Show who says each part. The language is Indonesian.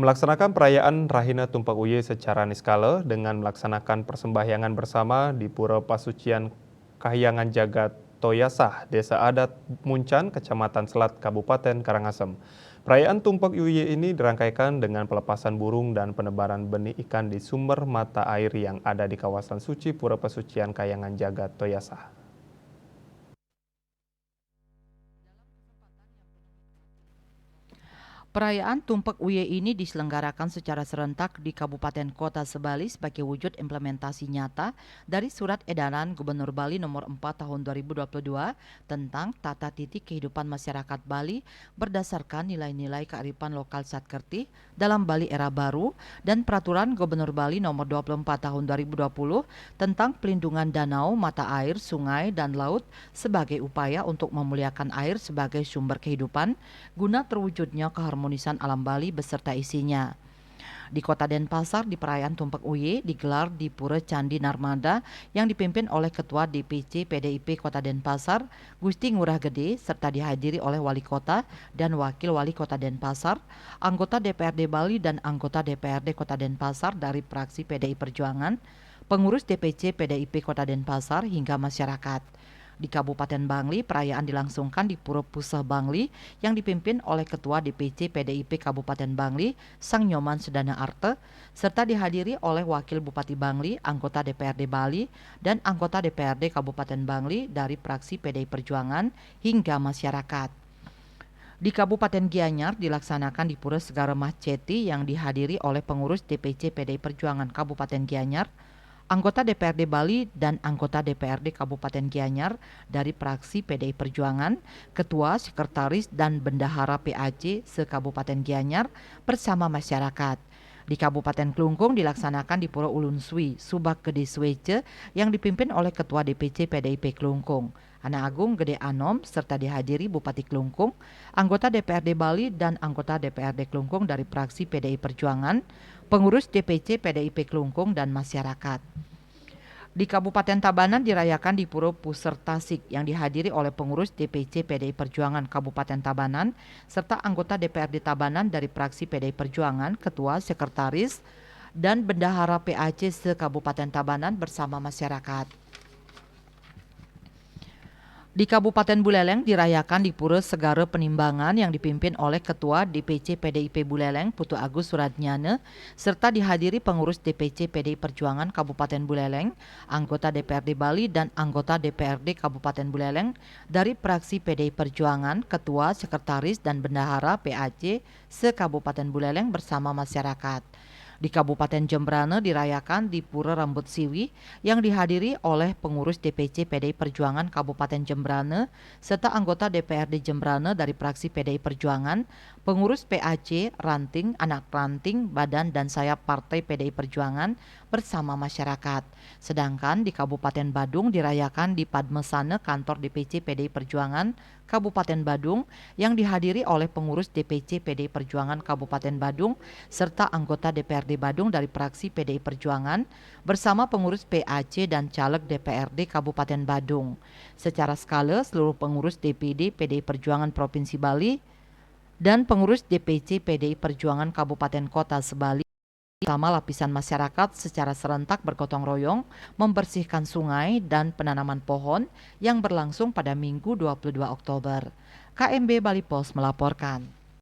Speaker 1: Melaksanakan perayaan Rahina Tumpak Uye secara niskala dengan melaksanakan persembahyangan bersama di Pura Pasucian Kahyangan Jagat Toyasah, Desa Adat Muncan, Kecamatan Selat, Kabupaten Karangasem. Perayaan Tumpak Uye ini dirangkaikan dengan pelepasan burung dan penebaran benih ikan di sumber mata air yang ada di kawasan suci Pura Pasucian Kahyangan Jagat Toyasah.
Speaker 2: Perayaan Tumpak Uye ini diselenggarakan secara serentak di Kabupaten Kota Sebali sebagai wujud implementasi nyata dari Surat Edaran Gubernur Bali Nomor 4 Tahun 2022 tentang tata titik kehidupan masyarakat Bali berdasarkan nilai-nilai kearifan lokal Satkerti dalam Bali era baru dan Peraturan Gubernur Bali Nomor 24 Tahun 2020 tentang pelindungan danau, mata air, sungai, dan laut sebagai upaya untuk memuliakan air sebagai sumber kehidupan guna terwujudnya keharmonisan alam Bali beserta isinya. Di Kota Denpasar, di perayaan Tumpak Uye digelar di Pura Candi Narmada yang dipimpin oleh Ketua DPC PDIP Kota Denpasar, Gusti Ngurah Gede, serta dihadiri oleh Wali Kota dan Wakil Wali Kota Denpasar, anggota DPRD Bali dan anggota DPRD Kota Denpasar dari fraksi PDI Perjuangan, pengurus DPC PDIP Kota Denpasar hingga masyarakat. Di Kabupaten Bangli, perayaan dilangsungkan di Pura Puseh Bangli yang dipimpin oleh Ketua DPC PDIP Kabupaten Bangli, Sang Nyoman Sudana Arte, serta dihadiri oleh Wakil Bupati Bangli, anggota DPRD Bali, dan anggota DPRD Kabupaten Bangli dari fraksi PDI Perjuangan hingga masyarakat. Di Kabupaten Gianyar dilaksanakan di Pura Segaremah Ceti yang dihadiri oleh pengurus DPC PDI Perjuangan Kabupaten Gianyar, anggota DPRD Bali dan anggota DPRD Kabupaten Gianyar dari fraksi PDI Perjuangan, Ketua, Sekretaris, dan Bendahara PAC se-Kabupaten Gianyar bersama masyarakat. Di Kabupaten Klungkung dilaksanakan di Pura Ulun Sui, Subak Gede Swece yang dipimpin oleh Ketua DPC PDIP Klungkung, Ana Agung Gede Anom, serta dihadiri Bupati Klungkung, anggota DPRD Bali dan anggota DPRD Klungkung dari fraksi PDI Perjuangan, pengurus DPC PDIP Klungkung, dan masyarakat. Di Kabupaten Tabanan dirayakan di Pura Puser Tasik yang dihadiri oleh pengurus DPC PDI Perjuangan Kabupaten Tabanan serta anggota DPRD Tabanan dari fraksi PDI Perjuangan, Ketua, Sekretaris, dan Bendahara PAC se-Kabupaten Tabanan bersama masyarakat. Di Kabupaten Buleleng dirayakan di Pura Segara Penimbangan yang dipimpin oleh Ketua DPC PDIP Buleleng Putu Agus Suradnyane serta dihadiri pengurus DPC PDI Perjuangan Kabupaten Buleleng, anggota DPRD Bali dan anggota DPRD Kabupaten Buleleng dari fraksi PDI Perjuangan, Ketua, Sekretaris, dan Bendahara PAC se-Kabupaten Buleleng bersama masyarakat. Di Kabupaten Jembrane dirayakan di Pura Rambut Siwi yang dihadiri oleh pengurus DPC PDI Perjuangan Kabupaten Jembrane serta anggota DPRD Jembrane dari fraksi PDI Perjuangan, pengurus PAC, ranting, anak ranting, badan dan sayap partai PDI Perjuangan bersama masyarakat. Sedangkan di Kabupaten Badung dirayakan di Padmesane kantor DPC PDI Perjuangan Kabupaten Badung yang dihadiri oleh pengurus DPC PDI Perjuangan Kabupaten Badung serta anggota DPRD Badung dari fraksi PDI Perjuangan bersama pengurus PAC dan caleg DPRD Kabupaten Badung. Secara skala seluruh pengurus DPD PDI Perjuangan Provinsi Bali dan pengurus DPC PDI Perjuangan Kabupaten Kota Sebali bersama lapisan masyarakat secara serentak bergotong royong membersihkan sungai dan penanaman pohon yang berlangsung pada Minggu 22 Oktober. KMB Bali Pos melaporkan.